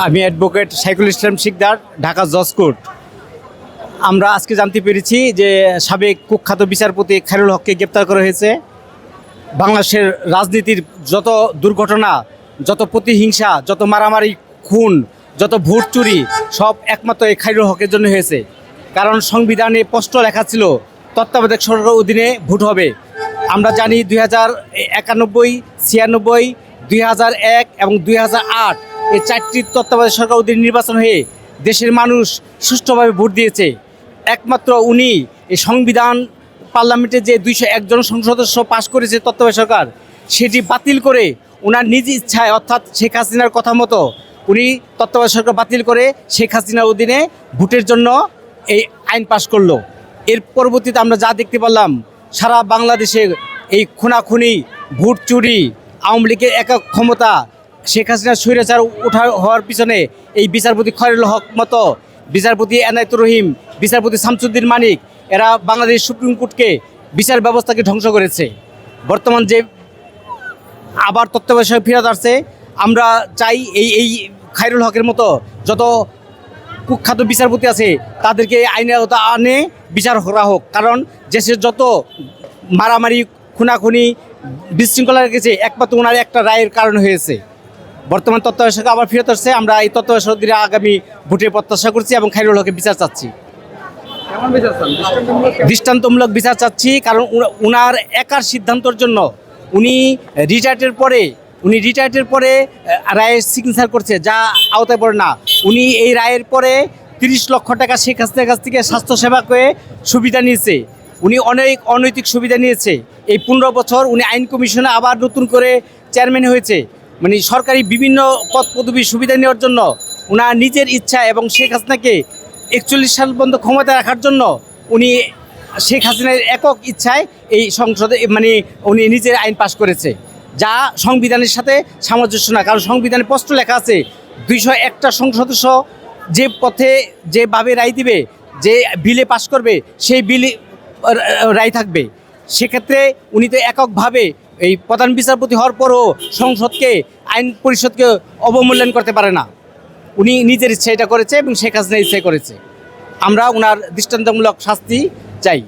আমি অ্যাডভোকেট সাইকুল ইসলাম শিকদার, ঢাকা জজ কোর্ট। আমরা আজকে জানতে পেরেছি যে সাবেক কুখ্যাত বিচারপতি খায়রুল হককে গ্রেপ্তার করা হয়েছে। বাংলাদেশের রাজনীতির যত দুর্ঘটনা, যত প্রতিহিংসা, যত মারামারি, খুন, যত ভোট চুরি, সব একমাত্র এই খায়রুল হকের জন্য হয়েছে। কারণ সংবিধানে স্পষ্ট লেখা ছিল তত্ত্বাবধায়ক সরকারের অধীনে ভোট হবে। আমরা জানি 2091, 96, 2001 এবং 2008 এই চারটি তত্ত্বাবধায়ক সরকার অধীনে নির্বাচন হয়ে দেশের মানুষ সুষ্ঠুভাবে ভোট দিয়েছে। একমাত্র উনি এই সংবিধান পার্লামেন্টে যে 201 জন সংসদ সদস্য পাশ করেছে তত্ত্বাবধায়ক সরকার, সেটি বাতিল করে ওনার নিজ ইচ্ছায়, অর্থাৎ শেখ হাসিনার কথা মতো উনি তত্ত্বাবধায়ক সরকার বাতিল করে শেখ হাসিনার অধীনে ভোটের জন্য এই আইন পাশ করলো। এর পরবর্তীতে আমরা যা দেখতে পারলাম, সারা বাংলাদেশে এই খুনাখুনি, ভোট চুরি, আওয়ামী লীগের একক ক্ষমতা, শেখ হাসিনার স্বৈরাচার হওয়ার পিছনে এই বিচারপতি খায়রুল হক মতো, বিচারপতি এনায়েতুর রহিম, বিচারপতি শামসুদ্দিন মানিক, এরা বাংলাদেশ সুপ্রিম কোর্টকে, বিচার ব্যবস্থাকে ধ্বংস করেছে। বর্তমান যে আবার তত্ত্বাবধায়ক সরকার ফেরত আসছে, আমরা চাই এই খায়রুল হকের মতো যত কুখ্যাত বিচারপতি আছে তাদেরকে আইনের আওতা আনে বিচার করা হোক। কারণ দেশের যত মারামারি, খুনাখুনি, বিশৃঙ্খলা রেখেছে একমাত্র ওনার একটা রায়ের কারণে হয়েছে। বর্তমান তত্ত্বাবধায়ক সরকার আবার ফেরত আসছে। আমরা এই তত্ত্বাবধায়ক সরকারের আগামী ভোটের প্রত্যাশা করছি এবং খায়রুল হকের বিচার চাচ্ছি। দৃষ্টান্তমূলক বিচার চাচ্ছি, কারণ উনার একার সিদ্ধান্তর জন্য উনি রিটায়ার্ডের পরে রায়ের সিগনেচার করছে, যা আওতায় পড়ে না। উনি এই রায়ের পরে 30 লক্ষ টাকা শেখ হাসিনার কাছ থেকে স্বাস্থ্যসেবা করে সুবিধা নিয়েছে। উনি অনেক অনৈতিক সুবিধা নিয়েছে। এই 15 বছর উনি আইন কমিশনে আবার নতুন করে চেয়ারম্যান হয়েছে। মানে সরকারি বিভিন্ন পদ পদবি সুবিধা নেওয়ার জন্য ওনার নিজের ইচ্ছা এবং শেখ হাসিনাকে 41 সাল পর্যন্ত ক্ষমতায় রাখার জন্য উনি শেখ হাসিনার একক ইচ্ছায় এই সংসদে উনি নিজের আইন পাশ করেছে, যা সংবিধানের সাথে সামঞ্জস্য না। কারণ সংবিধানে স্পষ্ট লেখা আছে 201টা সংসদ সদস্য যে পথে যেভাবে রায় দিবে, যে বিলে পাশ করবে, সেই বিলে রায় থাকবে। সেক্ষেত্রে উনি তো এককভাবে এই প্রধান বিচারপতি হওয়ার পরও সংসদকে, আইন পরিষদকে অবমূল্যায়ন করতে পারে না। উনি নিজের ইচ্ছা এটা করেছে এবং শেখ হাসিনার ইচ্ছাই করেছে। আমরা ওনার দৃষ্টান্তমূলক শাস্তি চাই।